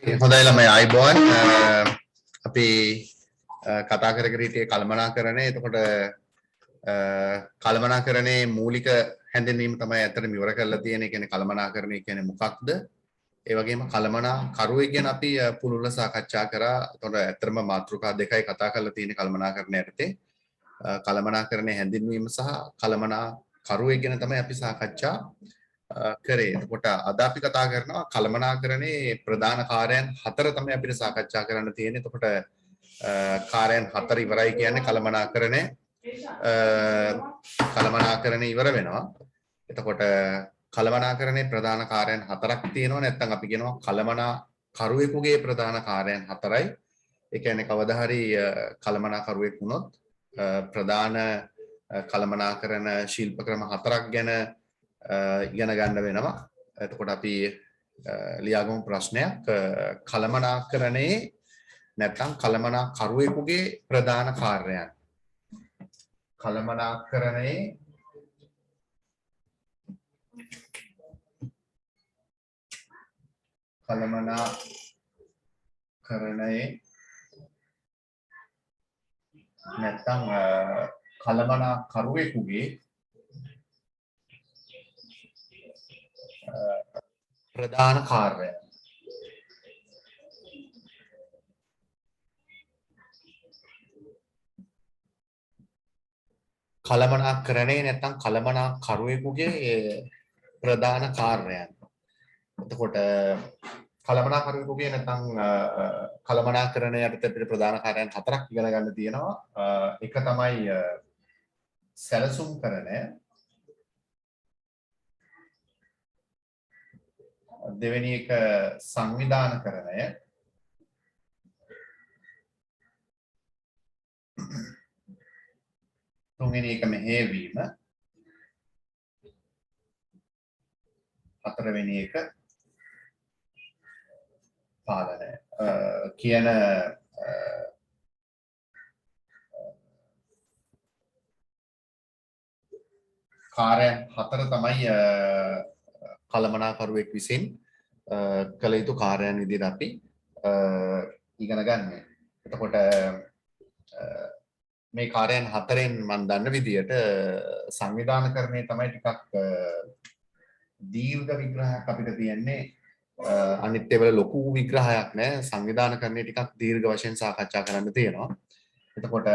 හොඳයි ළමයි අයිබෝන් අපි කතා කර කර හිටියේ කළමනාකරණය. එතකොට කළමනාකරණයේ මූලික හැඳින්වීම තමයි අතට ඉවර කරලා තියෙන්නේ. කියන්නේ කළමනාකරණය කියන්නේ මොකක්ද? ඒ වගේම කළමනාකරුවෙක් ගැන අපි පුළුල්ව සාකච්ඡා කරා. එතකොට ඇත්තටම මාතෘකා දෙකයි කතා කරලා තියෙන්නේ කළමනාකරණය යටතේ. කළමනාකරණයේ හැඳින්වීම සහ කළමනාකරුවෙක් ගැන තමයි අපි සාකච්ඡා කරේ. එතකොට අද අපි කතා කරනවා කළමනාකරණයේ ප්‍රධාන කාර්යයන් 4 තමයි අපිට සාකච්ඡා කරන්න තියෙන්නේ. එතකොට කාර්යයන් 4 ඉවරයි කියන්නේ කළමනාකරණය ඉවර වෙනවා. එතකොට කළමනාකරණයේ ප්‍රධාන කාර්යයන් 4ක් තියෙනවා. නැත්නම් අපි කියනවා කළමනාකරුවෙකුගේ ප්‍රධාන කාර්යයන් 4යි. ඒ කියන්නේ කවදා හරි කළමනාකරුවෙක් වුණොත් ප්‍රධාන කළමනාකරණ ශිල්ප ක්‍රම 4ක් ගැන ඉගෙන ගන්න වෙනවා. එතකොට අපි ලියාගමු ප්‍රශ්නයක්. කළමනාකරණයේ නැත්නම් කළමනාකරුවෙකුගේ ප්‍රධාන කාර්යයන්. කළමනාකරණයේ නැත්නම් කළමනාකරුවෙකුගේ ප්‍රධාන කාර්යය. කළමනාකරණය නැත්නම් කළමනාකරුවෙකුගේ ප්‍රධාන කාර්යයන්. එතකොට කළමනාකරුවෙකුගේ නැත්නම් කළමනාකරණය යටතේ ප්‍රධාන කාර්යයන් 4ක් ඉගෙන ගන්න තියෙනවා. එක තමයි සැලසුම්කරණය. දෙවෙනි එක සංවිධානකරණය. තුන්වෙනි එක මෙහෙයවීම. හතරවෙනි එක පාලනය. කියන කාර්යයන් 4 තමයි කළමනාකරුවෙක් විසින් කළ යුතු කාර්යයන් විදිහට අපි ඉගෙන ගන්න. එතකොට මේ කාර්යයන් 4න් මම දන්න විදිහට සංවිධානකරණය තමයි ටිකක් දීර්ඝ විග්‍රහයක් අපිට තියෙන්නේ. අනිත් ඒවල ලොකු විග්‍රහයක් නෑ. සංවිධානකරණය ටිකක් දීර්ඝ වශයෙන් සාකච්ඡා කරන්න තියෙනවා. එතකොට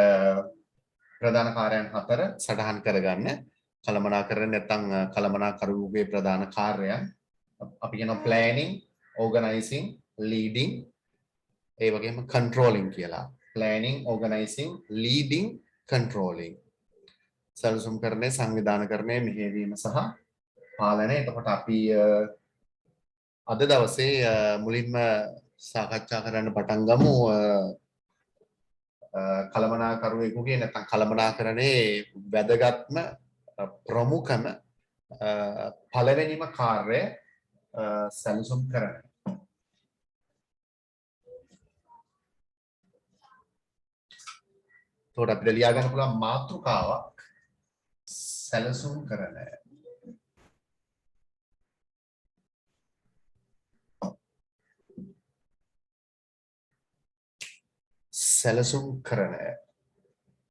ප්‍රධාන කාර්යයන් 4 සටහන් කරගන්න. කළමනාකරණය නැත්නම් කළමනාකරුවෙකුගේ ප්‍රධාන කාර්යයන් අපි කියනවා planning, organizing, leading, ඒ වගේම controlling කියලා. planning, organizing, leading, controlling. සැලසුම්කරණය, සංවිධානකරණය, මෙහෙයවීම සහ පාලනය. එතකොට අපි අද දවසේ මුලින්ම සාකච්ඡා කරන්න පටන් ගමු කළමනාකරුවෙකුගේ නැත්නම් කළමනාකරණයේ වැදගත්ම ප්‍රමුඛම පළවෙනිම කාර්යය සැලසුම්කරණය. එතකොට අපිට ලියා ගන්න පුළුවන් මාතෘකාවක් සැලසුම්කරණය. සැලසුම්කරණය.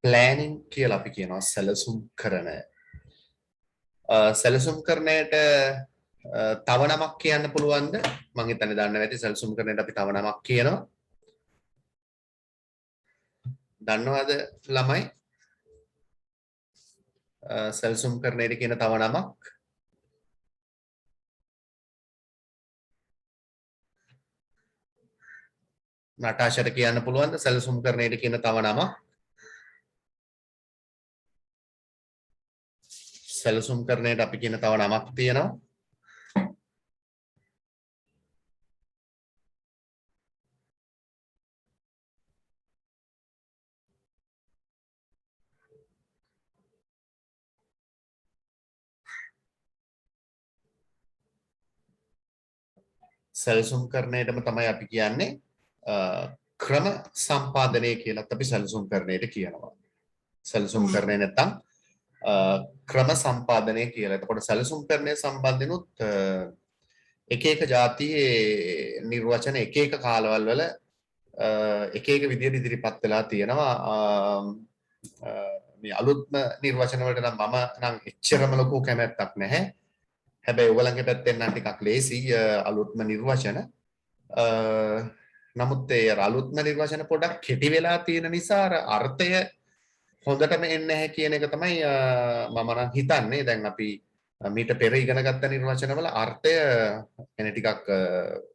planning කියලා අපි කියනවා සැලසුම්කරණය. සැලසුම්කරණයට තව නමක් කියන්න පුළුවන්ද? මම හිතන්නේ දන්නවා ඇති සැලසුම්කරණයට අපි තව නමක් කියනවා. දන්නවද ළමයි? සැලසුම්කරණයට කියන තව නමක්? නටාෂට කියන්න පුළුවන්ද සැලසුම්කරණයට කියන තව නමක්? සැලසුම්කරණයට අපි කියන තව නමක් තියෙනවා. සැලසුම්කරණයටම තමයි අපි කියන්නේ ක්‍රම සම්පාදනය කියලත් අපි සැලසුම්කරණයට කියනවා. සැලසුම්කරණය නැත්නම් ක්‍රම සම්පාදනය කියලා. එතකොට සැලසුම්කරණය සම්බන්ධනොත් එක එක ජාතියේ නිර්වචන එක එක කාලවල වල එක එක විදිහට ඉදිරිපත් වෙලා තියෙනවා. මේ අලුත්ම නිර්වචන වලට නම් මම නම් එච්චරම ලොකු කැමැත්තක් නැහැ. හැබැයි ඔයගලන්ගේ පැත්තෙන් නම් ටිකක් ලේසි අලුත්ම නිර්වචන. නමුත් ඒ අලුත්ම නිර්වචන පොඩක් කෙටි වෙලා තියෙන නිසා අර්ථය හොඳටම එන්නේ නැහැ කියන එක තමයි මම නම් හිතන්නේ. දැන් අපි මීට පෙර ඉගෙන ගත්ත නිර්වචනවල අර්ථය එන ටිකක්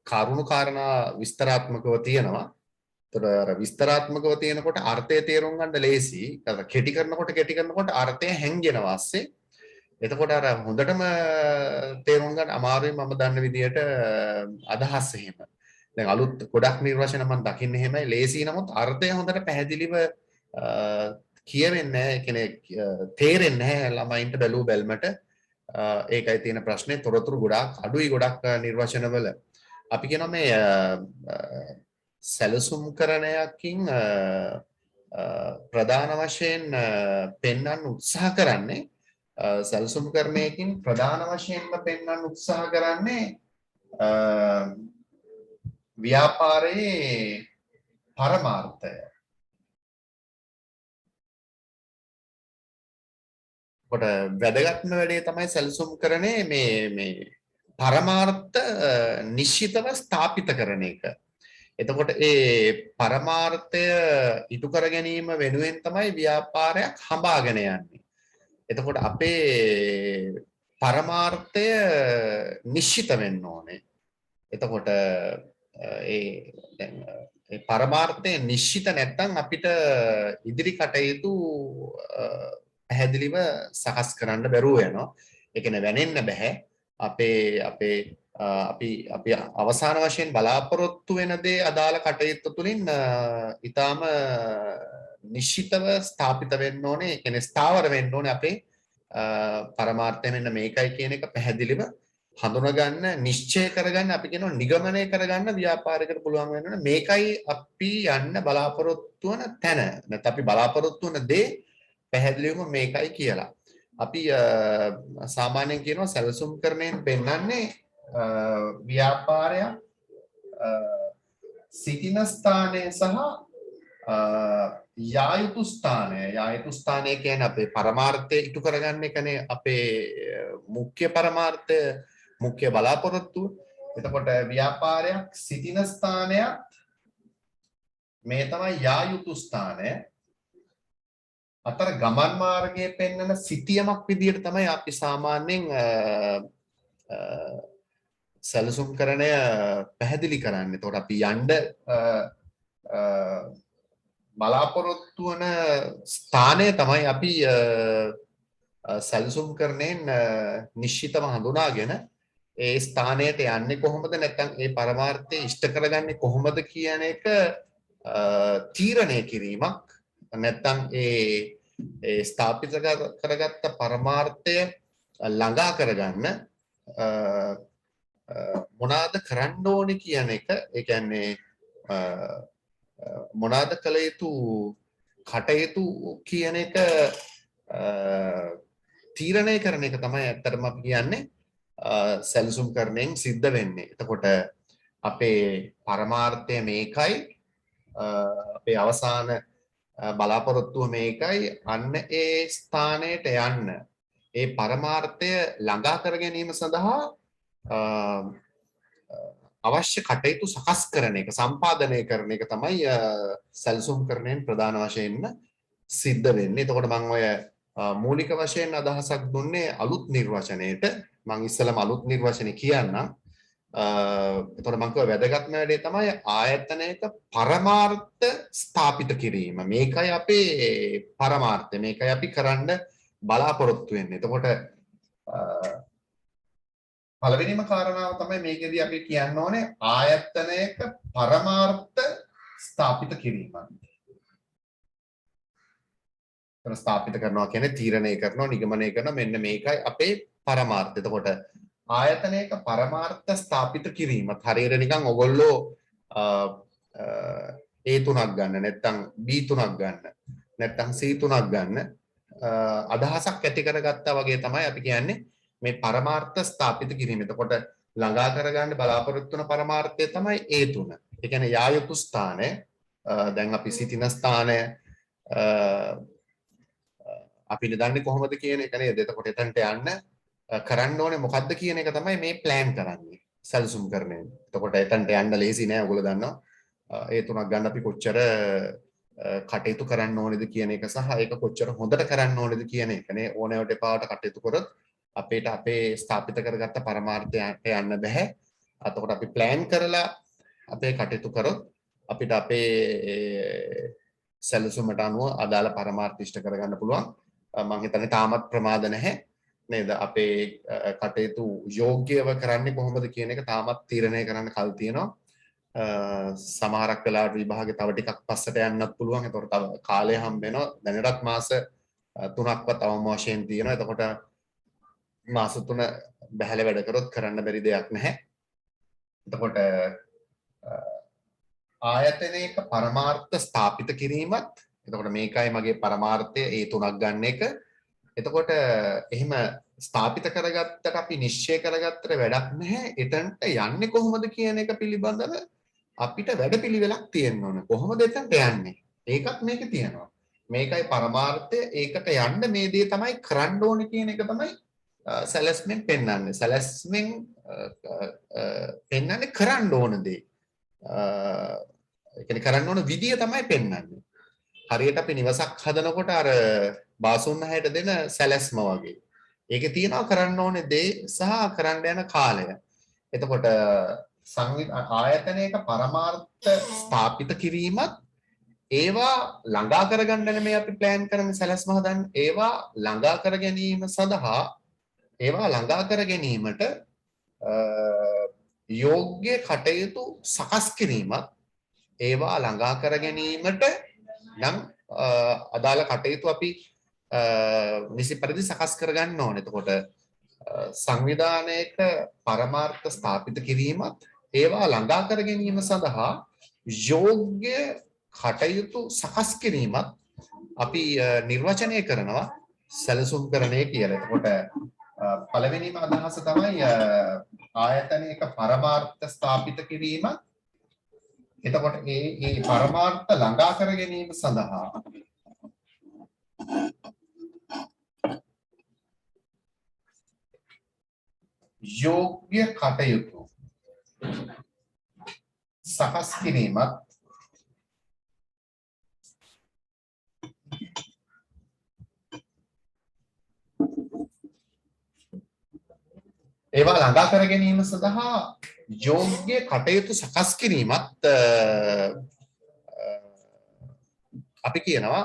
කරුණු කාරණා විස්තරාත්මකව තියෙනවා. ඒතර අර විස්තරාත්මකව තියෙනකොට අර්ථය තේරුම් ගන්න ලේසි. කෙටි කරනකොට අර්ථය හැංගෙනවා ASCII. එතකොට අර හොඳටම තේරුම් ගන්න අමාරුයි මම දන්න විදිහට අදහස් එහෙම. දැන් අලුත් ගොඩක් නිර්වචන මම දකින්නේ එහෙමයි ලේසි නමුත් අර්ථය හොඳට පැහැදිලිව කියවෙන්නේ නැහැ. කෙනෙක් තේරෙන්නේ නැහැ ළමයින්ට බැලූ බැල්මට. ඒකයි තියෙන ප්‍රශ්නේ. තොරතුරු ගොඩක් අඩුයි ගොඩක් නිර්වචනවල. අපි කියනවා මේ සැලසුම් කරණයකින් ප්‍රධාන වශයෙන් පෙන්වන්න උත්සාහ කරන්නේ සැලසුම් කරණයකින් ප්‍රධාන වශයෙන්ම පෙන්වන්න උත්සාහ කරන්නේ ව්‍යාපාරයේ පරමාර්ථය. කොට වැදගත්ම වැඩේ තමයි සැලසුම් කරන්නේ මේ පරමාර්ථ නිශ්චිතව ස්ථාපිත කරන එක. එතකොට ඒ පරමාර්ථය ඉටු කර ගැනීම වෙනුවෙන් තමයි ව්‍යාපාරයක් හඹාගෙන යන්නේ. එතකොට අපේ පරමාර්ථය නිශ්චිත වෙන්න ඕනේ. එතකොට ඒ පරමාර්ථය නිශ්චිත නැත්නම් අපිට ඉදිරි කටයුතු පැහැදිලිව සකස් කරන්න බැරුව යනවා. ඒ කියන්නේ වෙනෙන්න බෑ. අපි අවසාන වශයෙන් බලාපොරොත්තු වෙන දේ අදාළ කටයුතු තුලින් ඊටාම නිශ්චිතව ස්ථාපිත වෙන්න ඕනේ. ඒ කියන්නේ ස්ථාවර වෙන්න ඕනේ අපේ පරමාර්ථය මෙන්න මේකයි කියන එක පැහැදිලිව හඳුනගන්න නිශ්චය කරගන්න අපි කියනවා නිගමනය කරගන්න ව්‍යාපාරයකට පුළුවන් වෙනවා. මේකයි අපි යන්න බලාපොරොත්තු වන තැන. නැත්නම් අපි බලාපොරොත්තු වන දේ පැහැදිලිවම මේකයි කියලා. අපි සාමාන්‍යයෙන් කියනවා සැලසුම් කරණයෙන් පෙන්වන්නේ ව්‍යාපාරය සිටින ස්ථානය සහ යා යුතු ස්ථානය කියන්නේ අපේ පරමාර්ථය ඉටු කරගන්න එකනේ අපේ මුඛ්‍ය පරමාර්ථය මුඛ්‍ය බලාපොරොත්තුව. එතකොට ව්‍යාපාරයක් සිටින ස්ථානයක් මේ තමයි යා යුතු ස්ථානය. අතර ගමන් මාර්ගයේ පෙන්වන සිටියමක් විදිහට තමයි අපි සාමාන්‍යයෙන් සැලසුම් කරණය පැහැදිලි කරන්නේ. එතකොට අපි යන්න බලාපොරොත්තු වන ස්ථානය තමයි අපි සැලසුම් කරණයෙන් නිශ්චිතව හඳුනාගෙන ඒ ස්ථානයට යන්නේ කොහොමද නැත්නම් ඒ පරමාර්ථය ඉෂ්ට කරගන්නේ කොහොමද කියන එක තීරණය කිරීමක්. නැත්නම් ඒ ස්ථාපිත කරගත්ත පරමාර්ථය ළඟා කරගන්න මොනවාද කරන්න ඕනේ කියන එක. ඒ කියන්නේ මොනවාද කළ යුතු කටයුතු කියන එක තීරණය කරන එක තමයි ඇත්තටම අපි කියන්නේ සැලසුම් කරණයෙන් සිද්ධ වෙන්නේ. එතකොට අපේ පරමාර්ථය මේකයි අපේ අවසාන බලාපොරොත්තුව මේකයි අන්න ඒ ස්ථානයට යන්න ඒ පරමාර්ථය ළඟා කර ගැනීම සඳහා අවශ්‍ය කටයුතු සකස් කරන එක සම්පාදනය කරන එක තමයි සැලසුම් කරණයෙන් ප්‍රධාන වශයෙන්ම සිද්ධ වෙන්නේ. එතකොට මම ඔය මූලික වශයෙන් අදහසක් දුන්නේ අලුත් නිර්වචනයේට. මම ඉස්සෙල්ලාම අලුත් නිර්වචනේ කියන්නම්. එතකොට මම කිව්වා වැදගත්ම වැඩේ තමයි ආයතනයක පරමාර්ථ ස්ථාපිත කිරීම. මේකයි අපේ පරමාර්ථය. මේකයි අපි කරන්න බලාපොරොත්තු වෙන්නේ. එතකොට පළවෙනිම කාරණාව තමයි මේකෙදී අපි කියන්න ඕනේ ආයතනයක පරමාර්ථ ස්ථාපිත කිරීම. ඒතර ස්ථාපිත කරනවා කියන්නේ තීරණය කරනවා නිගමනය කරනවා මෙන්න මේකයි අපේ පරමාර්ථය. එතකොට ආයතනයක පරමාර්ථ ස්ථාපිත කිරීමත් හරියට නිකන් ඔයගොල්ලෝ A3ක් ගන්න නැත්නම් B3ක් ගන්න නැත්නම් C3ක් ගන්න අදහසක් ඇති කරගත්තා වගේ තමයි අපි කියන්නේ මේ පරමාර්ථ ස්ථාපිත කිරීම. එතකොට ළඟා කරගන්න බලාපොරොත්තු වන පරමාර්ථය තමයි ඒ තුන. ඒ කියන්නේ යා යුතු ස්ථානය, දැන් අපි සිටින ස්ථානය අපි දන්නේ කොහොමද කියන එක නේද? එතකොට එතනට යන්න කරන්න ඕනේ මොකද්ද කියන එක තමයි මේ ප්ලෑන් කරන්නේ. සැලසුම් කරන්නේ. එතකොට එතනට යන්න ලේසි නෑ. ඔයගොල්ලෝ දන්නවා. ඒ තුනක් ගන්න අපි කොච්චර කටයුතු කරන්න ඕනේද කියන එක සහ ඒක කොච්චර හොඳට කරන්න ඕනේද කියන එක නේ. ඕනෑවට එපාවට කටයුතු කරොත් අපේ ස්ථාපිත කරගත්ත පරමාර්ථයට යන්න බෑ. එතකොට අපි ප්ලෑන් කරලා අපේ කටයුතු කරොත් අපිට අපේ සැලසුමට අනුව අදාළ පරමාර්ථ ඉෂ්ට කරගන්න පුළුවන්. මම හිතන්නේ තාමත් ප්‍රමාද නැහැ නේද? අපේ කටයුතු යෝග්‍යව කරන්නේ කොහොමද කියන එක තාමත් තීරණය කරන්න කල් තියෙනවා. සමහරක් වෙලාවට විභාගේ තව ටිකක් පස්සට යන්නත් පුළුවන්. ඒතකොට තව කාලය හම්බ වෙනවා. දැනටත් මාස 3ක්වත් අවම වශයෙන් තියෙනවා. එතකොට මාස 3 බැහැල වැඩ කරොත් කරන්න බැරි දෙයක් නැහැ. එතකොට ආයතනයක පරමාර්ථ ස්ථාපිත කිරීමත්, එතකොට මේකයි මගේ පරමාර්ථය ඒ තුනක් ගන්න එක. එතකොට එහෙම ස්ථාපිත කරගත්තට අපි නිශ්චය කරගත්තට වැඩක් නැහැ. එතනට යන්නේ කොහොමද කියන එක පිළිබඳව අපිට වැඩපිළිවෙලක් තියෙන්න ඕන. කොහොමද එතනට යන්නේ? ඒකත් මේකේ තියෙනවා. මේකයි පරමාර්ථය. ඒකට යන්න මේ දේ තමයි කරන්න ඕනේ කියන එක තමයි සැලැස්මෙන් පෙන්වන්නේ. සැලැස්මෙන් පෙන්වන්නේ කරන්න ඕන දේ. ඒ කියන්නේ කරන්න ඕන විදිය තමයි පෙන්වන්නේ. හරියට අපි නිවසක් හදනකොට අර බාසුන් හැට දෙන සැලැස්ම වගේ. ඒකේ තියෙනවා කරන්න ඕනේ දේ සහ කරන්න යන කාලය. එතකොට ආයතනයක පරමාර්ථ ස්ථාපිත කිරීමත් ඒවා ළඟා කරගන්න නෙමෙයි අපි ප්ලෑන් කරන්නේ සැලැස්ම හදන්නේ. ඒවා ළඟා කර ගැනීම සඳහා ඒවා ළඟා කර ගැනීමට යෝග්‍ය කටයුතු සකස් කිරීමත් ඒවා ළඟා කර ගැනීමට නම් අදාළ කටයුතු අපි නිසි පරිදි සකස් කරගන්න ඕනේ. එතකොට සංවිධානයක පරමාර්ථ ස්ථාපිත කිරීමත් ඒවා ළඟා කර ගැනීම සඳහා යෝග්‍ය කටයුතු සකස් කිරීමත් අපි නිර්වචනය කරනවා සැලසුම්කරණය කියලා. එතකොට පළවෙනිම අදහස තමයි ආයතනයක පරමාර්ථ ස්ථාපිත කිරීම. එතකොට මේ පරමාර්ථ ළඟා කර ගැනීම සඳහා යෝග්‍ය කටයුතු සකස් කිරීමත් ඒවා ළඟා කර ගැනීම සඳහා යෝග්‍ය කටයුතු සකස් කිරීමත් අපි කියනවා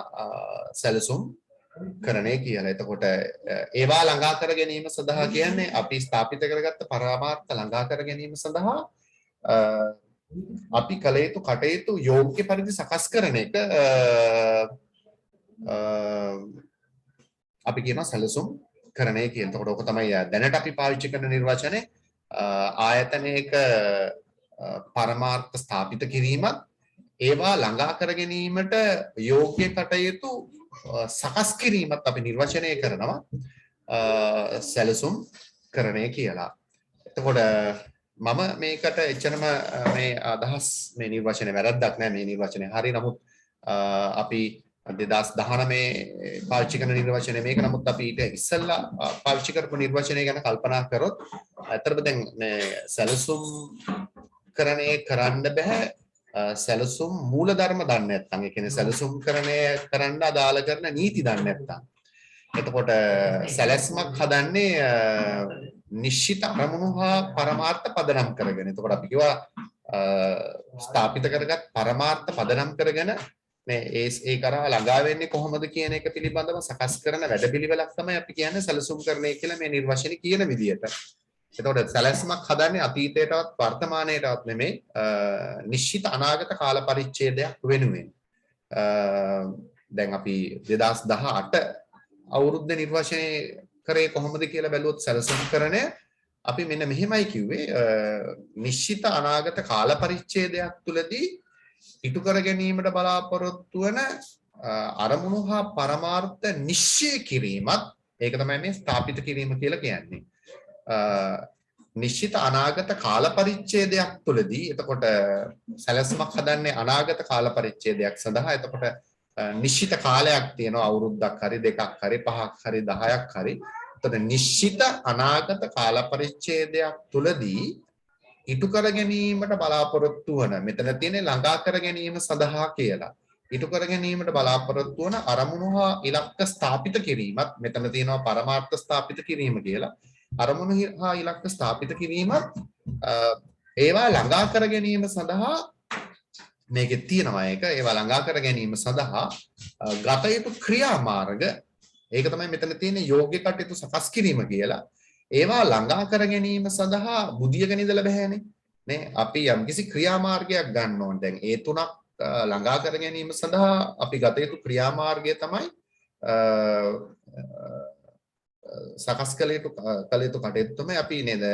සැලසුම් කරණය කියලා. එතකොට ඒවා ළඟා කර ගැනීම සඳහා කියන්නේ අපි ස්ථාපිත කරගත්ත පරමාර්ථ ළඟා කර ගැනීම සඳහා අපි කළ යුතු කටයුතු යෝග්‍ය පරිදි සකස් කරන එක අපි කියනවා සැලසුම් කරණය කියලා. එතකොට ඔක තමයි දැනට අපි පාවිච්චි කරන නිර්වචනේ. ආයතනයක පරමාර්ථ ස්ථාපිත කිරීමත් ඒවා ළඟා කර ගැනීමට යෝග්‍ය කටයුතු සකස් කිරීමත් අපි නිර්වචනය කරනවා සැලසුම් කරණය කියලා. එතකොට මම මේකට එච්චරම මේ අදහස් මේ නිර්වචනේ වැරද්දක් නෑ. මේ නිර්වචනේ හරි. නමුත් අපි 2019 පාවිච්චි කරන නිර්වචනය මේක. නමුත් අපි ඊට ඉස්සෙල්ලා පාවිච්චි කරපු නිර්වචනය ගැන කල්පනා කරොත් අතරම දැන් මේ සැලසුම් කරණය කරන්න බෑ සැලසුම් මූලධර්ම දන්නේ නැත්නම්. ඒ කියන්නේ සැලසුම් කරණය කරන්න අදාළ කරන නීති දන්නේ නැත්නම්. එතකොට සැලැස්මක් හදන්නේ නිශ්චිත අරමුණු හා පරමාර්ථ පදනම් කරගෙන. එතකොට අපි කිව්වා ස්ථාපිත කරගත් පරමාර්ථ පදනම් කරගෙන මේ ඒ කරා ළඟා වෙන්නේ කොහොමද කියන එක පිළිබඳව සකස් කරන වැඩපිළිවෙලක් තමයි අපි කියන්නේ සැලසුම්කරණය කියලා මේ නිර්වචනේ කියන විදිහට. එතකොට සැලැස්මක් හදන්නේ අතීතයටවත් වර්තමානයටවත් නෙමෙයි නිශ්චිත අනාගත කාල පරිච්ඡේදයක් වෙනුවෙන්. දැන් අපි 2018 අවුරුද්ද නිර්වචනය කරේ කොහොමද කියලා බැලුවොත් සැලසුම්කරණය අපි මෙන්න මෙහෙමයි කිව්වේ නිශ්චිත අනාගත කාල පරිච්ඡේදයක් තුලදී ඉටු කර ගැනීමට බලාපොරොත්තු වන අරමුණු හා පරමාර්ථ නිශ්චය කිරීමත් ඒක තමයි මේ ස්ථාපිත කිරීම කියලා කියන්නේ. නිශ්චිත අනාගත කාල පරිච්ඡේදයක් තුළදී එතකොට සැලැස්මක් හදන්නේ අනාගත කාල පරිච්ඡේදයක් සඳහා. එතකොට නිශ්චිත කාලයක් තියෙනවා අවුරුද්දක් හරි දෙකක් හරි පහක් හරි 10ක් හරි. එතකොට නිශ්චිත අනාගත කාල පරිච්ඡේදයක් තුළදී ඉටු කර ගැනීමට බලාපොරොත්තු වන මෙතන තියෙන්නේ ළඟා කර ගැනීම සඳහා කියලා. ඉටු කර ගැනීමට බලාපොරොත්තු වන අරමුණු හා ඉලක්ක ස්ථාපිත කිරීමත් මෙතන තියෙනවා පරමාර්ථ ස්ථාපිත කිරීම කියලා. අරමුණු හා ඉලක්ක ස්ථාපිත කිරීමත් ඒවා ළඟා කර ගැනීම සඳහා මේකේ තියෙනවා ඒක. ඒවා ළඟා කර ගැනීම සඳහා ගත යුතු ක්‍රියාමාර්ග ඒක තමයි මෙතන තියෙන්නේ යෝග්‍ය කටයුතු සකස් කිරීම කියලා. ඒවා ළඟා කර ගැනීම සඳහා බුදියගෙන ඉඳලා බෑනේ. නේ අපි යම්කිසි ක්‍රියාමාර්ගයක් ගන්න ඕන. දැන් ඒ තුනක් ළඟා කර ගැනීම සඳහා අපි ගත යුතු ක්‍රියාමාර්ගය තමයි සකස් කළ යුතු කටයුතු තමයි අපි නේද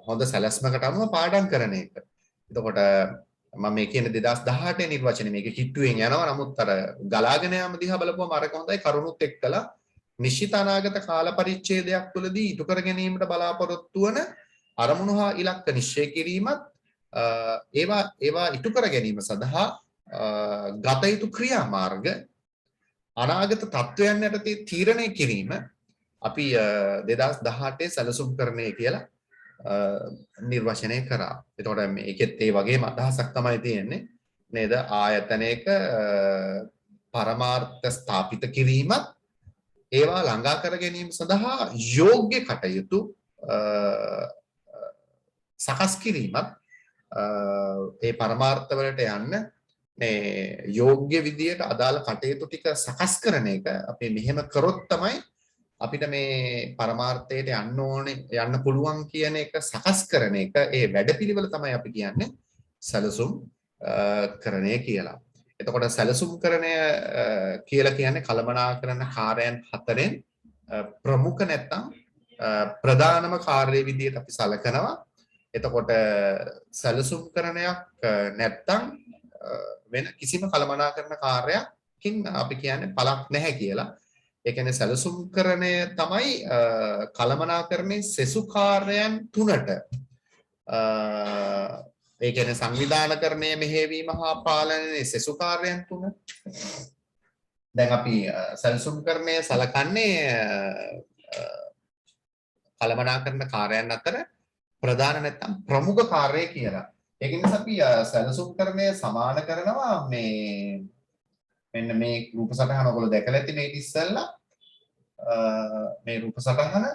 හොඳ සැලැස්මකට අනුව පාඩම් කරන එක. එතකොට මම මේ කියන 2018 නිර්වචනේ මේක කිට්ටුවෙන් යනවා. නමුත් අර ගලාගෙන යාම දිහා බලපුවම අරක හොඳයි කරුණුත් එක්කලා නිශ්චිත අනාගත කාල පරිච්ඡේදයක් තුළදී ඉටු කර ගැනීමට බලාපොරොත්තු වන අරමුණු හා ඉලක්ක නිශ්චය කිරීමත් ඒවා ඉටු කර ගැනීම සඳහා ගත යුතු ක්‍රියාමාර්ග අනාගත තත්වයන් යටතේ තීරණය කිරීම අපි 2018 සැලසුම්කරණය කියලා නිර්වචනය කරා. එතකොට මේකෙත් ඒ වගේම අදහසක් තමයි තියෙන්නේ නේද? ආයතනයක පරමාර්ථ ස්ථාපිත කිරීමත් ඒවා ළඟා කර ගැනීම සඳහා යෝග්‍ය කටයුතු සකස් කිරීමත් ඒ පරමාර්ථ වලට යන්න මේ යෝග්‍ය විදියට අදාළ කටයුතු ටික සකස් කරන එක අපි මෙහෙම කරොත් තමයි අපිට මේ පරමාර්ථයට යන්න ඕනේ යන්න පුළුවන් කියන එක සකස් කරන එක ඒ වැඩපිළිවෙල තමයි අපි කියන්නේ සැලසුම් කරණය කියලා. එතකොට සැලසුම්කරණය කියලා කියන්නේ කළමනාකරන කාර්යයන් හතරෙන් ප්‍රමුඛ නැත්නම් ප්‍රධානම කාර්ය විදියට අපි සැලකනවා. එතකොට සැලසුම්කරණයක් නැත්නම් වෙන කිසිම කළමනාකරන කාර්යයකින් අපි කියන්නේ පළක් නැහැ කියලා. ඒ කියන්නේ සැලසුම්කරණය තමයි කළමනාකරණයේ සෙසු කාර්යයන් තුනට ඒ කියන්නේ සංවිධානකරණය මෙහෙයවීම හා පාලනයේ සෙසු කාර්යයන් තුන. දැන් අපි සැලසුම්කරණය සලකන්නේ කළමනාකරන කාර්යයන් අතර ප්‍රධාන නැත්නම් ප්‍රමුඛ කාර්යය කියලා. ඒක නිසා අපි සැලසුම්කරණය සමාන කරනවා මේ මෙන්න මේ රූප සටහන ඔයගොල්ලෝ දැකලා ඇති මේ ඉස්සෙල්ලා මේ රූප සටහන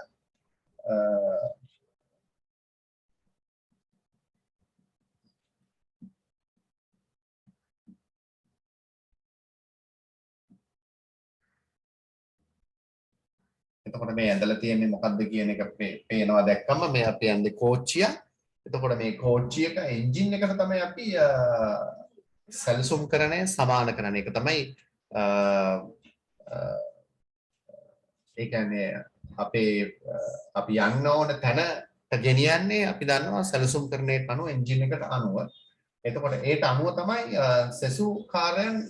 එතකොට මේ ඇඳලා තියෙන්නේ මොකක්ද කියන එක පේනවා දැක්කම මේ අපි යන්නේ කෝච්චිය. එතකොට මේ කෝච්චියක එන්ජින් එකට තමයි අපි සැලසුම්කරණය සමාන කරන එක තමයි ඒ කියන්නේ අපි යන්න ඕන තැනට ගෙනියන්නේ අපි දන්නවා සැලසුම්කරණයට අනුව එන්ජින් එකට අනුව. එතකොට ඒට අනුව තමයි සෙසු කාර්යයන්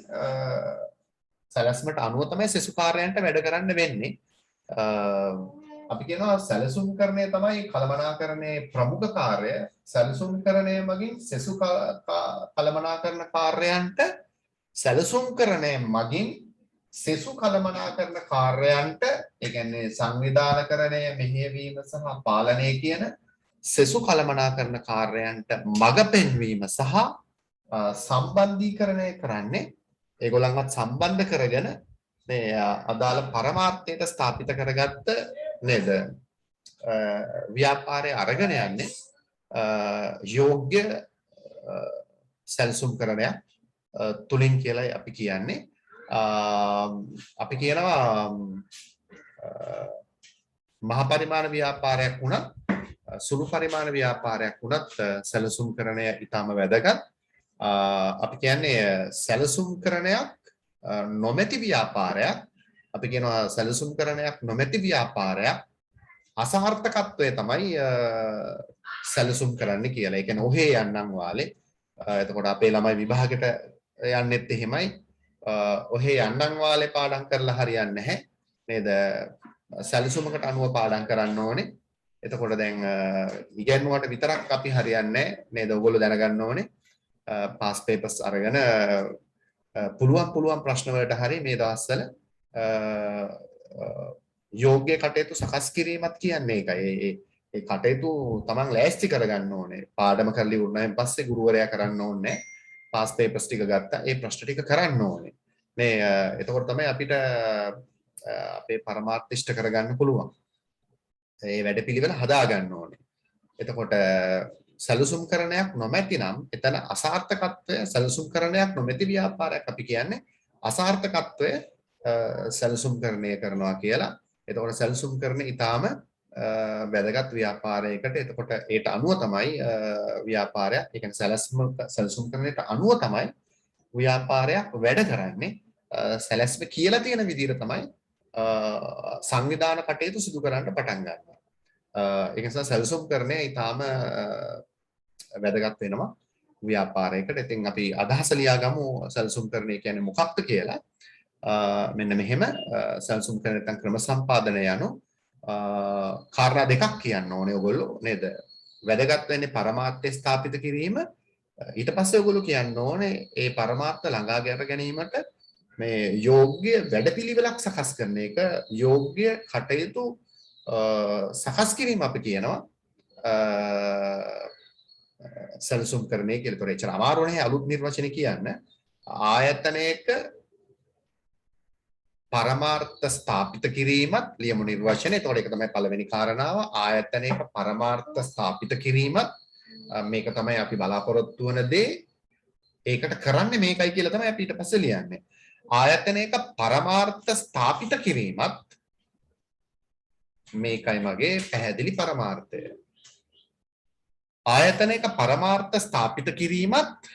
සැලැස්මට අනුව තමයි සෙසු කාර්යයන්ට වැඩ කරන්න වෙන්නේ. අපි කියනවා සැලසුම්කරණය තමයි කළමනාකරණයේ ප්‍රමුඛ කාර්යය. සැලසුම්කරණය මගින් සෙසු කළමනාකරන කාර්යයන්ට සැලසුම්කරණය මගින් සෙසු කළමනාකරන කාර්යයන්ට ඒ කියන්නේ සංවිධානකරණය මෙහෙයවීම සහ පාලනය කියන සෙසු කළමනාකරන කාර්යයන්ට මඟ පෙන්වීම සහ සම්බන්ධීකරණය කරන්නේ ඒගොල්ලන්වත් සම්බන්ධ කරගෙන මේ අදාළ පරමාර්ථයට ස්ථාපිත කරගත්ත නේද ව්‍යාපාරයේ අරගෙන යන්නේ යෝග්‍ය සැලසුම්කරණයක් තුලින් කියලායි අපි කියන්නේ. අපි කියනවා මහ පරිමාණ ව්‍යාපාරයක් වුණත් සුළු පරිමාණ ව්‍යාපාරයක් වුණත් සැලසුම්කරණය ඊටම වැදගත්. අපි කියන්නේ සැලසුම්කරණයක් නොමැති ව්‍යාපාරයක් අපි කියනවා සැලසුම්කරණයක් නොමැති ව්‍යාපාරයක් අසාර්ථකත්වය තමයි සැලසුම් කරන්න කියලා. ඒ කියන්නේ ඔහේ යන්නම් වාලේ. එතකොට අපේ ළමයි විභාගෙට යන්නෙත් එහෙමයි. ඔහේ යන්නම් වාලේ පාඩම් කරලා හරියන්නේ නැහැ. නේද? සැලසුමකට අනුව පාඩම් කරන්න ඕනේ. එතකොට දැන් ඉගෙනුවට විතරක් අපි හරියන්නේ නේද? ඔයගොල්ලෝ දැනගන්න ඕනේ පාස් පේපර්ස් අරගෙන පුළුවන් ප්‍රශ්න වලට හරි මේ දවස්වල යෝග්‍ය කටයුතු සකස් කිරීමත් කියන්නේ ඒකයි. ඒ කටයුතු තමන් ලෑස්ති කරගන්න ඕනේ. පාඩම කරලා ඉවරනයින් පස්සේ ගුරුවරයා කරන්න ඕනේ. පාස් පේපර්ස් ටික ගත්තා. ඒ ප්‍රශ්න ටික කරන්න ඕනේ. මේ එතකොට තමයි අපිට අපේ පරමාර්ථ ඉෂ්ට කරගන්න පුළුවන්. ඒ වැඩපිළිවෙල හදා ගන්න ඕනේ. එතකොට සැලසුම්කරණයක් නොමැති නම් එතන අසාර්ථකත්වය සැලසුම්කරණයක් නොමැති ව්‍යාපාරයක් අපි කියන්නේ අසාර්ථකත්වය සැලසුම්කරණය කරනවා කියලා. එතකොට සැලසුම්කරණ ඊටාම වැදගත් ව්‍යාපාරයකට. එතකොට ඒට අනුව තමයි ව්‍යාපාරයක්, ඒ කියන්නේ සැලසුම්කරණයට අනුව තමයි ව්‍යාපාරයක් වැඩ කරන්නේ. සැලැස්ම කියලා තියෙන විදිහට තමයි සංවිධාන කටයුතු සිදු කරන්න පටන් ගන්නවා. ඒක නිසා සැලසුම්කරණය ඊටාම වැදගත් වෙනවා ව්‍යාපාරයකට. ඉතින් අපි අදහස ලියාගමු සැලසුම්කරණය කියන්නේ මොකක්ද කියලා. මෙන්න මෙහෙම සැලසුම්කරණ නැත්නම් ක්‍රම සම්පාදනය යනු කාරණා දෙකක් කියන්න ඕනේ ඔයගොල්ලෝ නේද? වැදගත් වෙන්නේ පරමාර්ථය ස්ථාපිත කිරීම. ඊට පස්සේ ඔයගොල්ලෝ කියන්න ඕනේ ඒ පරමාර්ථ ළඟා කර ගැනීමට මේ යෝග්‍ය වැඩපිළිවෙලක් සකස් කරන එක, යෝග්‍ය කටයුතු සකස් කිරීම අපි කියනවා සැලසුම්කරණය කියලා. ඒතොර එච්චර අමාරු නැහැ අලුත් නිර්වචන කියන්න. ආයතනයක පරමාර්ථ ස්ථාපිත කිරීමත් ලියමු නිර්වචනය. ඒතොර ඒක තමයි පළවෙනි කාරණාව. ආයතනයක පරමාර්ථ ස්ථාපිත කිරීමත් මේක තමයි අපි බලාපොරොත්තු වන දේ. ඒකට කරන්නේ මේකයි කියලා තමයි අපි ඊට පස්සේ ලියන්නේ. ආයතනයක පරමාර්ථ ස්ථාපිත කිරීමත් මේකයි මගේ පැහැදිලි පරමාර්ථය. ආයතනයක පරමාර්ථ ස්ථාපිත කිරීමත්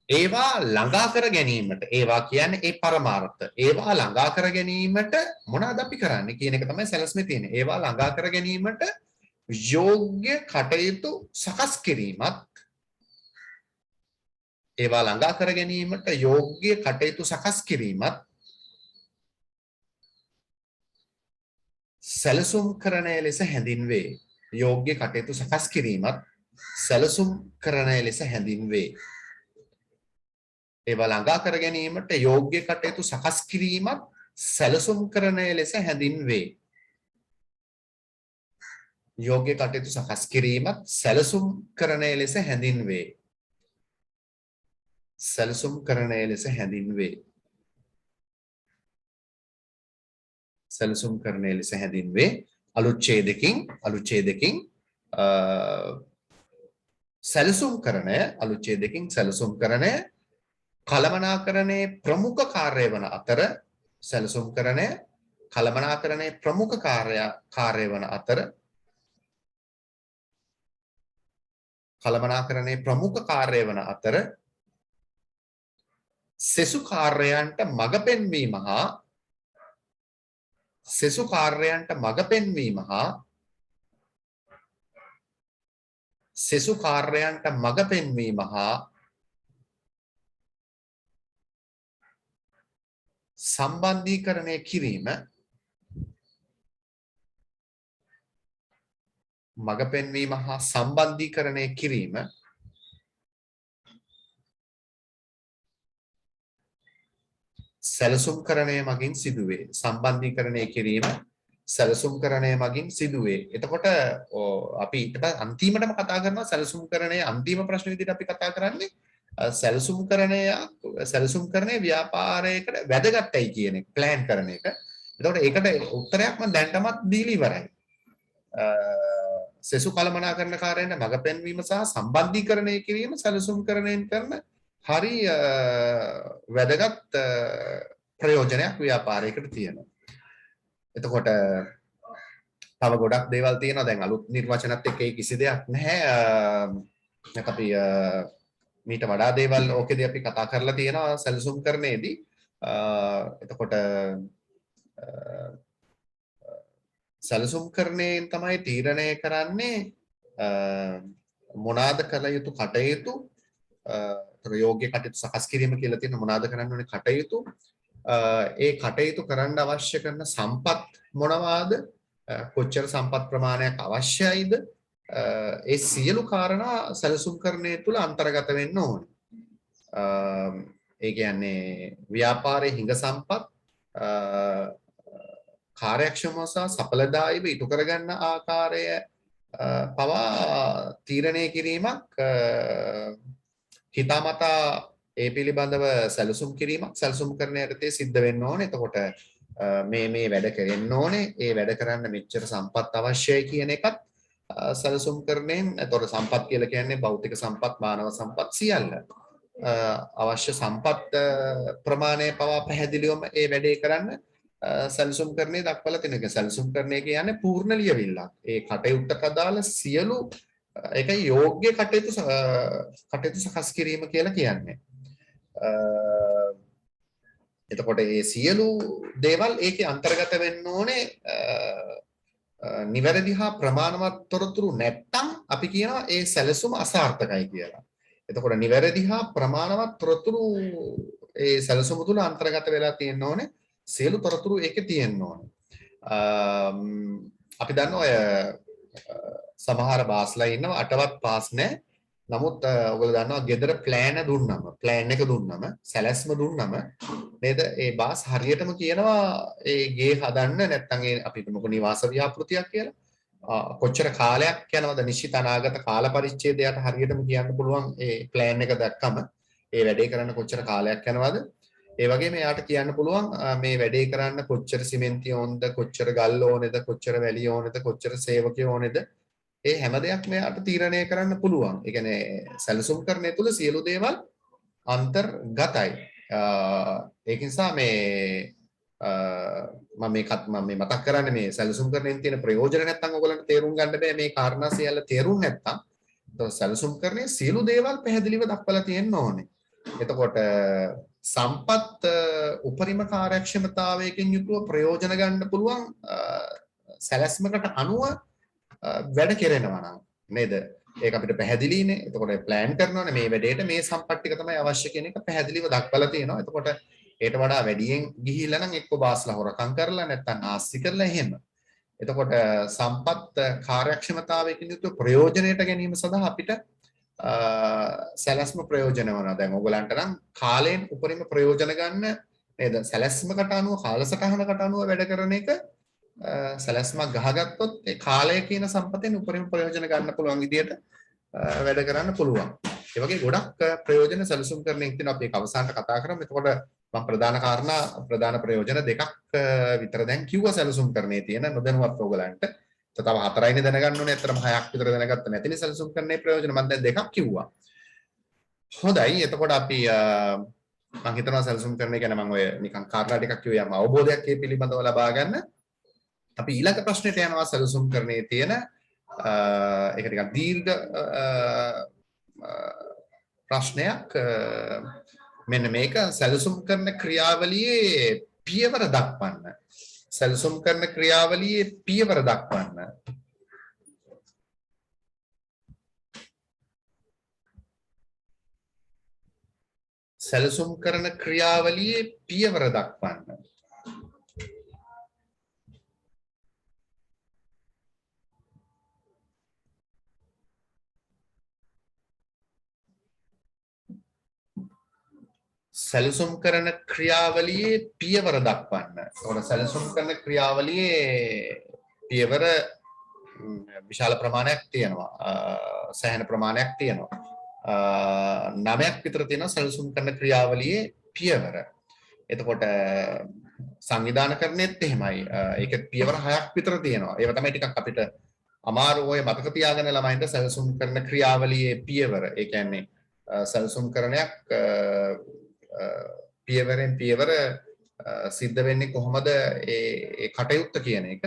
ඒවා ළඟා කර ගැනීමට, ඒවා කියන්නේ ඒ පරමාර්ථ, ඒවා ළඟා කර ගැනීමට මොනවද අපි කරන්නේ කියන එක තමයි සැලැස්මේ තියෙන්නේ. ඒවා ළඟා කර ගැනීමට යෝග්‍ය කටයුතු සකස් කිරීමත්, ඒවා ළඟා කර ගැනීමට යෝග්‍ය කටයුතු සකස් කිරීමත් සැලසුම්කරණය ලෙස හැඳින්වේ. යෝග්‍ය කටයුතු සකස් කිරීමත් සැලසුම්කරණය ලෙස හැඳින්වේ. ඒවා ළඟා කර ගැනීමට යෝග්‍ය කටයුතු සකස් කිරීමත් සැලසුම්කරණය ලෙස හැඳින්වේ. යෝග්‍ය කටයුතු සකස් කිරීමත් සැලසුම්කරණය ලෙස හැඳින්වේ. සැලසුම්කරණය ලෙස හැඳින්වේ. සැලසුම්කරණය ලෙස හැඳින්වේ. අලුච්ඡේදකින් සැලසුම්කරණය, අලුච්ඡේදකින් සැලසුම්කරණය කළමනාකරණයේ ප්‍රමුඛ කාර්යය වන අතර, සැලසුම්කරණය කළමනාකරණයේ ප්‍රමුඛ කාර්යය වන අතර, කළමනාකරණයේ ප්‍රමුඛ කාර්යය වන අතර සෙසු කාර්යයන්ට මඟ පෙන්වීම හා සෙසු කාර්යයන්ට මඟ පෙන්වීම හා සම්බන්ධීකරණය කිරීම, මඟ පෙන්වීම හා සම්බන්ධීකරණය කිරීම සැලසුම්කරණය මගින් සිදුවේ. සම්බන්ධීකරණය කිරීම සැලසුම්කරණය මගින් සිදුවේ. එතකොට අපි ඊට පස්සේ අන්තිමටම කතා කරනවා සැලසුම්කරණයේ අන්තිම ප්‍රශ්න විදිහට අපි කතා කරන්නේ සැලසුම්කරණය ව්‍යාපාරයකට වැදගත්යි කියන එක, ප්ලෑන් කරන එක. එතකොට ඒකට උත්තරයක් මම දැන්ටමත් දීලා ඉවරයි. සෙසු කළමනාකරණ කාර්යයන්ට මඟ පෙන්වීම සහ සම්බන්ධීකරණය කිරීම සැලසුම්කරණයෙන් කරන හරි වැදගත් ප්‍රයෝජනයක් ව්‍යාපාරයකට තියෙනවා. එතකොට තව ගොඩක් දේවල් තියෙනවා. දැන් අලුත් නිර්වචනත් එක්ක ඒ කිසි දෙයක් නැහැ. අපි මීට වඩා දේවල් ඕකේදී අපි කතා කරලා තියෙනවා සැලසුම්කරණයේදී. එතකොට සැලසුම්කරණයෙන් තමයි තීරණය කරන්නේ මොනවාද කළ යුතු කටයුතු, යෝග්‍ය කටයුතු සකස් කිරීම කියලා තියෙන මොනවාද කරන්න ඕනේ කටයුතු, ඒ කටයුතු කරන්න අවශ්‍ය කරන සම්පත් මොනවාද? කොච්චර සම්පත් ප්‍රමාණයක් අවශ්‍යයිද? ඒ සියලු කාරණා සැලසුම්කරණය තුළ අන්තර්ගත වෙන්න ඕනේ. ඒ කියන්නේ ව්‍යාපාරයේ හිඟ සම්පත් කාර්යක්ෂමව සහ සඵලදායීව ඉටු කරගන්න ආකාරය පවා තීරණය කිරීමක් හිතාමතා ඒ පිළිබඳව සැලසුම් කිරීමක් සැලසුම් කරන යටතේ සිද්ධ වෙන්න ඕනේ. එතකොට මේ වැඩ කරෙන්න ඕනේ. ඒ වැඩ කරන්න මෙච්චර සම්පත් අවශ්‍යයි කියන එකත් සැලසුම් කරණයෙන්. එතකොට සම්පත් කියලා කියන්නේ භෞතික සම්පත්, මානව සම්පත් සියල්ල. අවශ්‍ය සම්පත් ප්‍රමාණය පවා පැහැදිලිවම ඒ වැඩේ කරන්න සැලසුම් කරන්නේ දක්වලා තියෙන එක. සැලසුම් කරන්නේ කියන්නේ පූර්ණ ලියවිල්ලක්. ඒ කටයුත්තට අදාළ සියලු ඒකයි යෝග්‍ය කටයුතු සකස් කිරීම කියලා කියන්නේ. එතකොට මේ සියලු දේවල් ඒකේ අන්තර්ගත වෙන්න ඕනේ. නිවැරදි හා ප්‍රමාණවත් තොරතුරු නැත්තම් අපි කියනවා ඒ සැලසුම අසාර්ථකයි කියලා. එතකොට නිවැරදි හා ප්‍රමාණවත් තොරතුරු ඒ සැලසුම තුල අන්තර්ගත වෙලා තියෙන්න ඕනේ. සියලු තොරතුරු ඒකේ තියෙන්න ඕනේ. අපි දන්නවා ඔය සමහර බාස්ලා ඉන්නවා අටවත් පාස් නැහැ. නමුත් ඔයගොල්ලෝ දන්නවා ගෙදර ප්ලෑන් එක දුන්නම සැලැස්ම දුන්නම නේද ඒ බාස් හරියටම කියනවා ඒ ගේ හදන්න නැත්නම් ඒ අපි මොකද නිවාස ව්‍යාපෘතියක් කියලා කොච්චර කාලයක් යනවද නිශ්චිත අනාගත කාල පරිච්ඡේදයට හරියටම කියන්න පුළුවන් ඒ ප්ලෑන් එක දැක්කම ඒ වැඩේ කරන්න කොච්චර කාලයක් යනවද ඒ වගේම එයාට කියන්න පුළුවන් මේ වැඩේ කරන්න කොච්චර සිමෙන්ති ඕනද කොච්චර ගල් ඕනේද කොච්චර වැලි ඕනේද කොච්චර සේවකයෝ ඕනේද ඒ හැම දෙයක්ම එයාට තීරණය කරන්න පුළුවන්. ඒ කියන්නේ සැලසුම් කරන්නේ තුල සියලු දේවල් අන්තර්ගතයි. ඒක නිසා මම මේ මතක් කරන්නේ මේ සැලසුම් කරන්නේ තියෙන ප්‍රයෝජන නැත්තම් ඔයගලන්ට තේරුම් ගන්න බෑ මේ කාරණා සියල්ල තේරුම් නැත්තම්. તો සැලසුම් කරන්නේ සියලු දේවල් පැහැදිලිව දක්වලා තියෙන්න ඕනේ. එතකොට සම්පත් උපරිම කාර්යක්ෂමතාවයකින් යුතුව ප්‍රයෝජන ගන්න පුළුවන් සැලැස්මකට අනුව වැඩ කෙරෙනවා නම් නේද? ඒක අපිට පැහැදිලිනේ. එතකොට ප්ලෑන් කරනවානේ මේ වැඩේට මේ සම්පත් ටික තමයි අවශ්‍ය කියන එක පැහැදිලිව දක්වලා තියෙනවා. එතකොට ඒට වඩා වැඩියෙන් ගිහිල්ලා නම් එක්ක බාස්ලා හොරකම් කරලා නැත්නම් ආස්ති කරලා එහෙම. එතකොට සම්පත් කාර්යක්ෂමතාවයකින් යුතුව ප්‍රයෝජනයට ගැනීම සඳහා අපිට සැලැස්ම ප්‍රයෝජන වෙනවා. දැන් ඔයගලන්ට නම් කාලයෙන් උපරිම ප්‍රයෝජන ගන්න නේද? සැලැස්මකට අනුව කාලසටහනකට අනුව වැඩ කරන එක සැලැස්මක් ගහගත්තොත් ඒ කාලය කියන සම්පතෙන් උපරිම ප්‍රයෝජන ගන්න පුළුවන් විදියට වැඩ කරන්න පුළුවන්. ඒ වගේ ගොඩක් ප්‍රයෝජන සැලසුම් කරන්නේ තියෙනවා. අපි ඒක අවසානට කතා කරමු. එතකොට මම ප්‍රධාන ප්‍රයෝජන දෙකක් විතර දැන් කිව්වා සැලසුම් කරන්නේ තියෙන නොදැනුවත් ඔයගලන්ට. තව හතරයිනේ දැනගන්න ඕනේ. ඇත්තටම හයක් විතර දැනගත්ත නැතිනේ සැලසුම් කරන්නේ ප්‍රයෝජන. මම දැන් දෙකක් කිව්වා. හොඳයි. එතකොට අපි මම හිතනවා සැලසුම් කරන්නේ ගැන මම ඔය නිකන් කාරණා ටිකක් කිව්වා යම් අවබෝධයක් මේ පිළිබඳව ලබා ගන්න. අපි ඊළඟ ප්‍රශ්නෙට යනවා සැලසුම් කරන්නේ තියෙන ඒක ටිකක් දීර්ඝ ප්‍රශ්නයක්. මෙන්න මේක සැලසුම් කරන ක්‍රියාවලියේ පියවර දක්වන්න. සැලසුම් කරන ක්‍රියාවලියේ පියවර දක්වන්න. සැලසුම් කරන ක්‍රියාවලියේ පියවර දක්වන්න. සැලසුම් කරන ක්‍රියාවලියේ පියවර දක්වන්න. ඒකට සැලසුම් කරන ක්‍රියාවලියේ පියවර විශාල ප්‍රමාණයක් තියෙනවා. සෑහෙන ප්‍රමාණයක් තියෙනවා. 9ක් විතර තියෙනවා සැලසුම් කරන ක්‍රියාවලියේ පියවර. එතකොට සංවිධානකරණයත් එහෙමයි. ඒක පියවර 6ක් විතර තියෙනවා. ඒව තමයි ටිකක් අපිට අමාරු ඔය මතක තියාගන්න ළමයින්ට සැලසුම් කරන ක්‍රියාවලියේ පියවර. ඒ කියන්නේ සැලසුම් කරණයක් පියවරෙන් පියවර සිද්ධ වෙන්නේ කොහොමද ඒ කටයුත්ත කියන එක.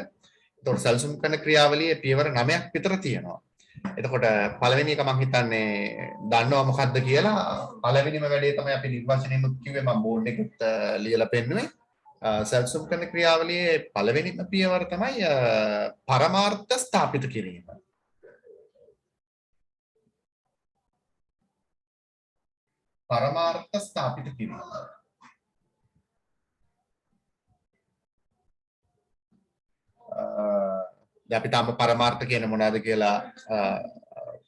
එතකොට සැලසුම් කරන ක්‍රියාවලියේ පියවර 9ක් විතර තියෙනවා. එතකොට පළවෙනි එක මම හිතන්නේ දන්නවා මොකක්ද කියලා. පළවෙනිම වැඩේ තමයි අපි නිර්වචනයෙත් කිව්වේ මම බෝඩ් එකෙත් ලියලා පෙන්නුවේ. සැලසුම් කරන ක්‍රියාවලියේ පළවෙනිම පියවර තමයි පරමාර්ථ ස්ථාපිත කිරීම. පරමාර්ථ ස්ථාපිත කිරීම. දැන් අපි තාම පරමාර්ථ කියන්නේ මොනවද කියලා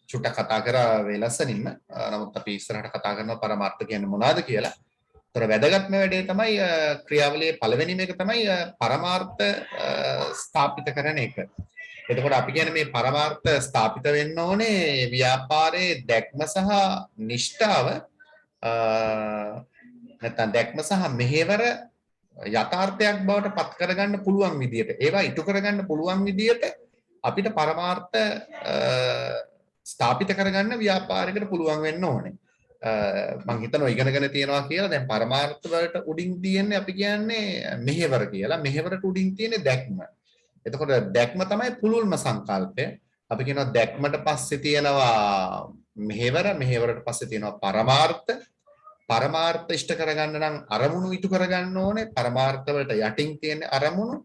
චුට්ටක් කතා කරා වෙලස්සනින්ම. නමුත් අපි ඉස්සරහට කතා කරනවා පරමාර්ථ කියන්නේ මොනවද කියලා. ඒතර වැදගත්ම වැඩේ තමයි ක්‍රියාවලියේ පළවෙනිම එක තමයි පරමාර්ථ ස්ථාපිත කරන එක. එතකොට අපි කියන්නේ මේ පරමාර්ථ ස්ථාපිත වෙන්න ඕනේ ව්‍යාපාරයේ දැක්ම සහ නිෂ්ඨාව නැත්නම් දැක්ම සහ මෙහෙවර යථාර්ථයක් බවට පත් කරගන්න පුළුවන් විදියට ඒවා ඉටු කරගන්න පුළුවන් විදියට අපිට පරමාර්ථ ස්ථාපිත කරගන්න ව්‍යාපාරයකට පුළුවන් වෙන්න ඕනේ. මම හිතනවා ඉගෙනගෙන තියෙනවා කියලා. දැන් පරමාර්ථ වලට උඩින් තියෙන්නේ අපි කියන්නේ මෙහෙවර කියලා. මෙහෙවරට උඩින් තියෙන්නේ දැක්ම. එතකොට දැක්ම තමයි පුළුල්ම සංකල්පය. අපි කියනවා දැක්මට පස්සේ තියෙනවා මෙහෙවර, මෙහෙවරට පස්සේ තියෙනවා පරමාර්ථ. පරමාර්ථ ඉෂ්ට කරගන්න නම් අරමුණු ඉටු කරගන්න ඕනේ. පරමාර්ථ වලට යටින් තියෙන අරමුණු,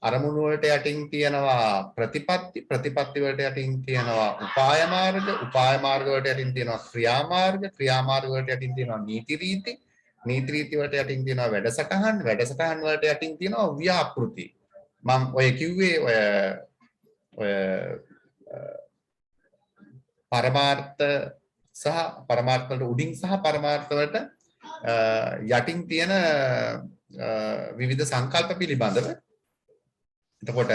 අරමුණු වලට යටින් තියෙනවා ප්‍රතිපත්ති, ප්‍රතිපත්ති වලට යටින් තියෙනවා උපාය මාර්ග, උපාය මාර්ග වලට යටින් තියෙනවා ක්‍රියාමාර්ග, ක්‍රියාමාර්ග වලට යටින් තියෙනවා නීති රීති, නීති රීති වලට යටින් තියෙනවා වැඩසටහන්, වැඩසටහන් වලට යටින් තියෙනවා ව්‍යාපෘති. මම ඔය කිව්වේ ඔය පරමාර්ථ සහ පරමාර්ථ වලට උඩින් සහ පරමාර්ථ වලට යටින් තියෙන විවිධ සංකල්ප පිළිබඳව. එතකොට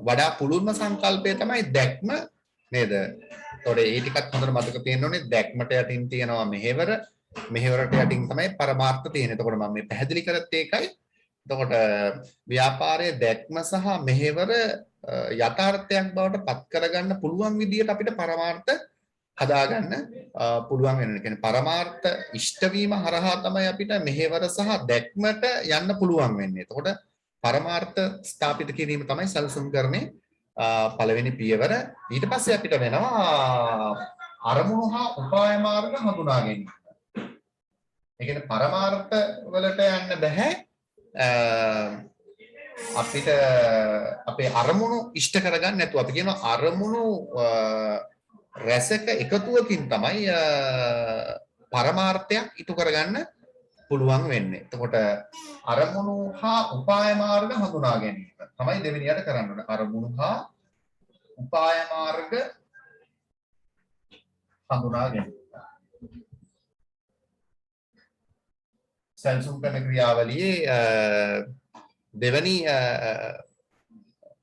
වඩා පුළුල්ම සංකල්පය තමයි දැක්ම නේද? එතකොට ඒ ටිකත් හොඳට මතක තියෙන්න ඕනේ. දැක්මට යටින් තියෙනවා මෙහෙවර, මෙහෙවරට යටින් තමයි පරමාර්ථ තියෙන්නේ. එතකොට මම මේ පැහැදිලි කරත් ඒකයි. එතකොට ව්‍යාපාරයේ දැක්ම සහ මෙහෙවර යථාර්ථයක් බවට පත් කරගන්න පුළුවන් විදියට අපිට පරමාර්ථ හදාගන්න පුළුවන් වෙනවා. කියන්නේ පරමාර්ථ ඉෂ්ට වීම හරහා තමයි අපිට මෙහෙවර සහ දැක්මට යන්න පුළුවන් වෙන්නේ. එතකොට පරමාර්ථ ස්ථාපිත කිරීම තමයි සැලසුම්කරණේ පළවෙනි පියවර. ඊට පස්සේ අපිට වෙනවා අරමුණු හා උපාය මාර්ග හඳුනා ගැනීම. ඒ කියන්නේ පරමාර්ථ වලට යන්න බෑ අපිට අපේ අරමුණු ඉෂ්ට කරගන්න නැතුව. අපි කියනවා අරමුණු රැසක එකතුවකින් තමයි පරමාර්ථයක් ඉටු කරගන්න පුළුවන් වෙන්නේ. එතකොට අරමුණු හා උපාය මාර්ග හඳුනා ගැනීම තමයි දෙවෙනියට කරන්න ඕනේ. අරමුණු හා උපාය මාර්ග හඳුනා ගැනීම. සැලසුම් කරන ක්‍රියාවලියේ දෙවෙනි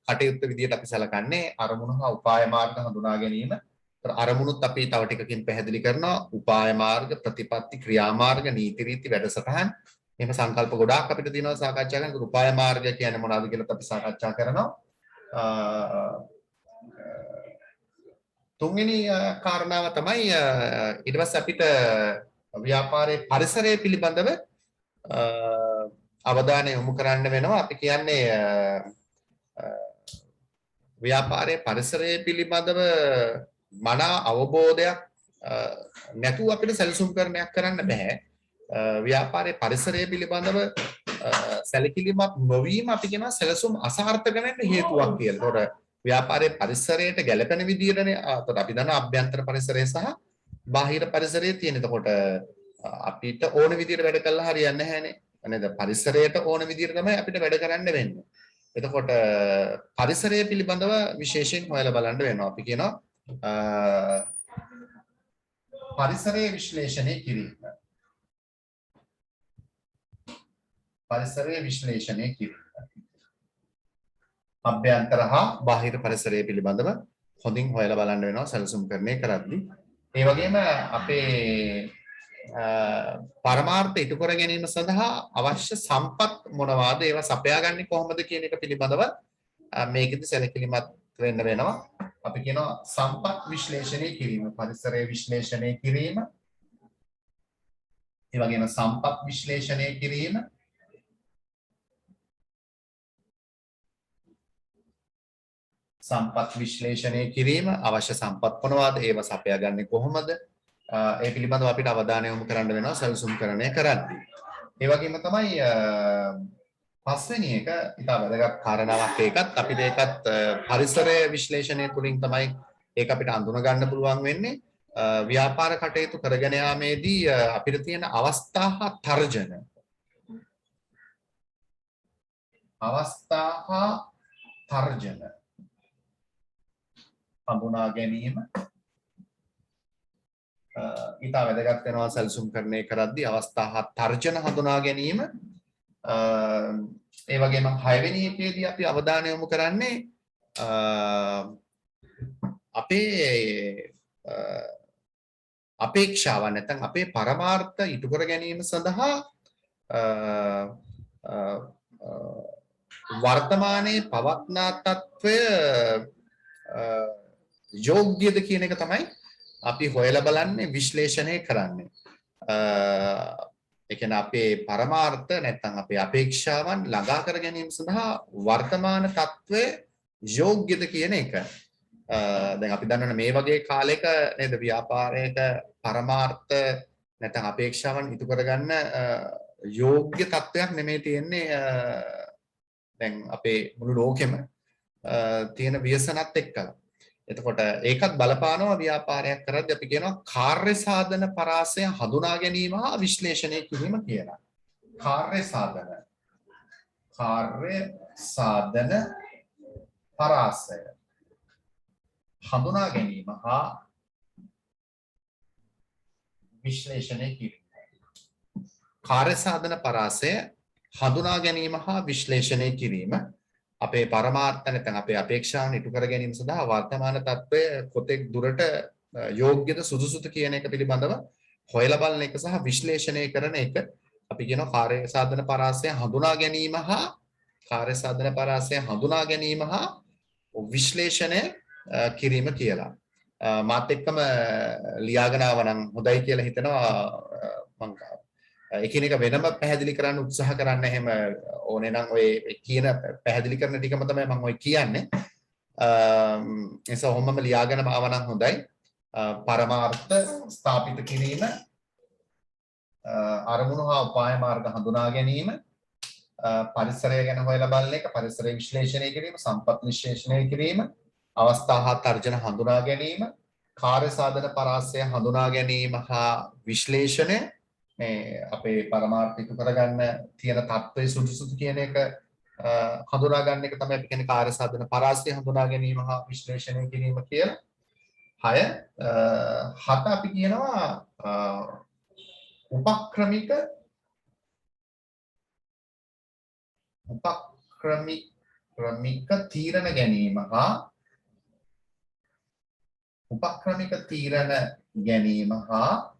කටයුත්ත විදිහට අපි සලකන්නේ අරමුණු හා උපාය මාර්ග හඳුනා ගැනීම. අරමුණුත් අපි තව ටිකකින් පැහැදිලි කරනවා. උපාය මාර්ග, ප්‍රතිපත්ති, ක්‍රියාමාර්ග, නීති රීති, වැඩසටහන්. එහෙම සංකල්ප ගොඩාක් අපිට තියෙනවා සාකච්ඡා කරන්න. උපාය මාර්ග කියන්නේ මොනවද කියලාත් අපි සාකච්ඡා කරනවා. තුන්වෙනි කාරණාව තමයි ඊට පස්සේ අපිට ව්‍යාපාරයේ පරිසරය පිළිබඳව අවධානය යොමු කරන්න වෙනවා. අපි කියන්නේ ව්‍යාපාරයේ පරිසරය පිළිබඳව මනා අවබෝධයක් නැතුව අපිට සැලසුම්කරණයක් කරන්න බෑ. ව්‍යාපාරයේ පරිසරය පිළිබඳව සැලකිලිමත් නොවීම අපි කියනවා සැලසුම් අසාර්ථක වෙන්න හේතුවක් කියලා. ඒතකොට ව්‍යාපාරයේ පරිසරයට ගැළපෙන විදිහටනේ අපි දන්නා අභ්‍යන්තර පරිසරය සහ බාහිර පරිසරය තියෙන. එතකොට අපිට ඕන විදිහට වැඩ කළා හරියන්නේ නැහැනේ. නේද? පරිසරයට ඕන විදිහට තමයි අපිට වැඩ කරන්න වෙන්නේ. එතකොට පරිසරය පිළිබඳව විශේෂයෙන් හොයලා බලන්න වෙනවා. අපි කියනවා පරිසරයේ විශ්ලේෂණය කිරීම. පරිසරයේ විශ්ලේෂණය කිරීම. අභ්‍යන්තර හා බාහිර පරිසරය පිළිබඳව හොඳින් හොයලා බලන්න වෙනවා සැලසුම්කරණය කරද්දී. ඒ වගේම අපේ පරමාර්ථ ඉටු කර ගැනීම සඳහා අවශ්‍ය සම්පත් මොනවාද, ඒවා සපයාගන්නේ කොහොමද කියන එක පිළිබඳව මේකෙදි සැලකිලිමත් වෙන්න වෙනවා. අපි කියනවා සම්පත් විශ්ලේෂණය කිරීම, පරිසරයේ විශ්ලේෂණය කිරීම, ඒ වගේම සම්පත් විශ්ලේෂණය කිරීම, සම්පත් විශ්ලේෂණය කිරීම, අවශ්‍ය සම්පත් මොනවාද, ඒවා සපයාගන්නේ කොහොමද, ඒ පිළිබඳව අපිට අවධානය යොමු කරන්න වෙනවා සැලසුම්කරණය කරද්දී. ඒ වගේම තමයි පස්වෙනි එක ඉතා වැදගත් කාරණාවක්. ඒකත් අපිට ඒකත් පරිසරය විශ්ලේෂණය තුළින් තමයි ඒක අපිට අඳුන ගන්න පුළුවන් වෙන්නේ. ව්‍යාපාර කටයුතු කරගෙන යාමේදී අපිට තියෙන අවස්ථා හා තර්ජන. අවස්ථා හා තර්ජන හඳුනා ගැනීම ඊට වැදගත් වෙනවා සැලසුම් කරණය කරද්දී අවස්ථා හා තර්ජන හඳුනා ගැනීම ඒ වගේම 6 වෙනි එකේදී අපි අවධානය යොමු කරන්නේ අපේ අපේක්ෂාවන් නැත්නම් අපේ පරමාර්ථ ඉටු කර ගැනීම සඳහා වර්තමානයේ පවත්නා තත්වය යෝග්‍යද කියන එක තමයි අපි හොයලා බලන්නේ විශ්ලේෂණය කරන්නේ. ඒ කියන්නේ අපේ පරමාර්ථ නැත්නම් අපේ අපේක්ෂාවන් ළඟා කර ගැනීම සඳහා වර්තමාන තත්වය යෝග්‍යද කියන එක. දැන් අපි දන්නවනේ මේ වගේ කාලයක නේද ව්‍යාපාරයක පරමාර්ථ නැත්නම් අපේක්ෂාවන් ඉටු කරගන්න යෝග්‍ය තත්වයක් නෙමෙයි තියෙන්නේ දැන් අපේ මුළු ලෝකෙම තියෙන ව්‍යසනත් එක්කලා. එතකොට ඒකත් බලපානවා ව්‍යාපාරයක් කරද්දී අපි කියනවා කාර්ය සාධන පරාසය හඳුනා ගැනීම හා විශ්ලේෂණය කිරීම කියලා. කාර්ය සාධන පරාසය හඳුනා ගැනීම හා විශ්ලේෂණය කිරීම. කාර්ය සාධන පරාසය හඳුනා ගැනීම හා විශ්ලේෂණය කිරීම අපේ පරමාර්ථ නැත්නම් අපේ අපේක්ෂාවන් ඉටු කර ගැනීම සඳහා වර්තමාන තත්ත්වය කොතෙක් දුරට යෝග්‍යද සුදුසුද කියන එක පිළිබඳව හොයලා බලන එක සහ විශ්ලේෂණය කරන එක අපි කියනවා කාර්ය සාධන පරාසය හඳුනා ගැනීම හා විශ්ලේෂණය කිරීම කියලා. මාත් එක්කම ලියාගෙන ආව නම් හොඳයි කියලා හිතනවා මම එකිනෙක වෙනම පැහැදිලි කරන්න උත්සාහ කරන්න එහෙම ඕනේ නම් ඔය කියන පැහැදිලි කරන ටිකම තමයි මම ඔය කියන්නේ. ඒසො ඔහොමම ලියාගෙන ආව නම් හොඳයි. පරමාර්ථ ස්ථාපිත කිරීම, අරමුණු හා උපාය මාර්ග හඳුනා ගැනීම, පරිසරය ගැන හොයලා බලන එක, පරිසරය විශ්ලේෂණය කිරීම, සම්පත් විශ්ලේෂණය කිරීම, අවස්ථා හා තර්ජන හඳුනා ගැනීම, කාර්ය සාධන පරාසය හඳුනා ගැනීම හා විශ්ලේෂණය මේ අපේ පරමාර්ථ ඉටු කරගන්න තියෙන තත්ත්වයේ සුදුසුද කියන එක හඳුනා ගන්න එක තමයි අපි කියන්නේ කාර්ය සාධන පරාසය හඳුනා ගැනීම හා විශ්ලේෂණය කිරීම කියලා. 7 අපි කියනවා උපක්‍රමික තීරණ ගැනීම හා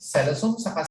සැලසුම් සකස්